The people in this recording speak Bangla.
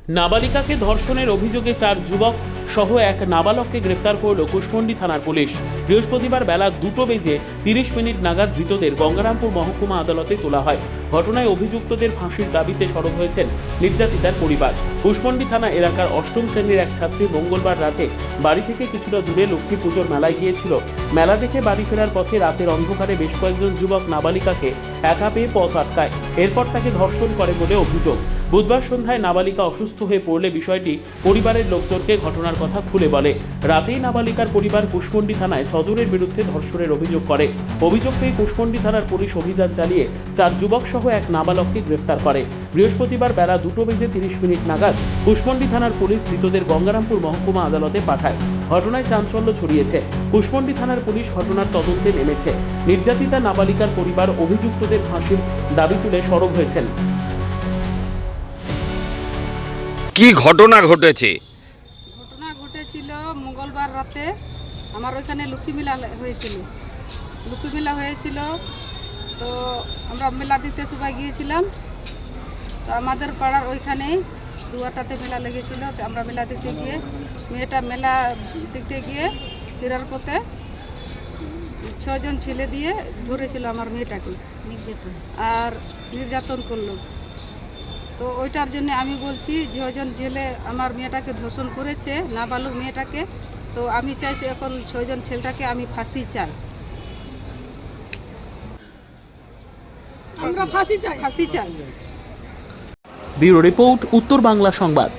নাবালিকাকে ধর্ষণের অভিযোগে 4 যুবক সহ এক নাবালককে গ্রেপ্তার করল কুশমন্ডি থানার পুলিশ। বৃহস্পতিবার বেলা 2:30 নাগাদ ধৃতদের গঙ্গারামপুর মহকুমা আদালতে তোলা হয়। ঘটনায় অভিযুক্তদের ফাঁসির দাবিতে সরব হয়েছেন নির্যাতিতার পরিবার। কুশমন্ডি থানা এলাকার 8ম শ্রেণীর এক ছাত্রী মঙ্গলবার রাতে বাড়ি থেকে কিছুটা দূরে লক্ষ্মী পুজোর মেলায় গিয়েছিল। মেলা দেখে বাড়ি ফেরার পথে রাতের অন্ধকারে বেশ কয়েকজন যুবক নাবালিকাকে একা পেয়ে পথ আটকায়। এরপর তাকে ধর্ষণ করে বলে অভিযোগ। বুধবার সন্ধ্যায় নাবালিকা অসুস্থ হয়ে পড়লে বিষয়টি পরিবারের লোকজনকে ঘটনার কথা খুলে বলে। রাতেই নাবালিকার পরিবার কুশমন্ডি থানায় 6 জনের বিরুদ্ধে ধর্ষণের অভিযোগ করে। অভিযোগ পেয়ে কুশমন্ডি থানার পুলিশ অভিযান চালিয়ে 4 যুবক সহ এক নাবালককে গ্রেফতার করে। বৃহস্পতিবার বেলা 2:30 নাগাদ কুশমন্ডি থানার পুলিশ ধৃতদের গঙ্গারামপুর মহকুমা আদালতে পাঠায়। ঘটনায় চাঞ্চল্য ছড়িয়েছে। কুশমন্ডি থানার পুলিশ ঘটনার তদন্তে নেমেছে। নির্যাতিতা নাবালিকার পরিবার অভিযুক্তদের ফাঁসির দাবি তুলে সরব হয়েছেন। কি ঘটনা ঘটেছে? ঘটনা ঘটেছিল মঙ্গলবার রাতে। আমার ওইখানে লক্ষ্মী মেলা হয়েছিল। তো আমরা মেলা দিতে সবাই গিয়েছিলাম। তো আমাদের পাড়ার ওইখানে দুয়াটাতে মেলা লেগেছিল। তো আমরা মেলা দেখতে গিয়ে মেলা দেখতে গিয়ে ফেরার পথে 6 জন ছেলে দিয়ে ধরেছিল আমার মেয়েটাকে আর নির্যাতন করলো। তো ওইটার জন্য আমি বলছি যে 6 জন ছেলে আমার মেয়েটাকে ধর্ষণ করেছে, নাবালক মেয়েটাকে। তো আমি চাইছি এখন 6 জন ছেলেটাকে আমি ফাঁসি চাই। আমরা ফাঁসি চাই। ব্যুরো রিপোর্ট, উত্তর বাংলা সংবাদ।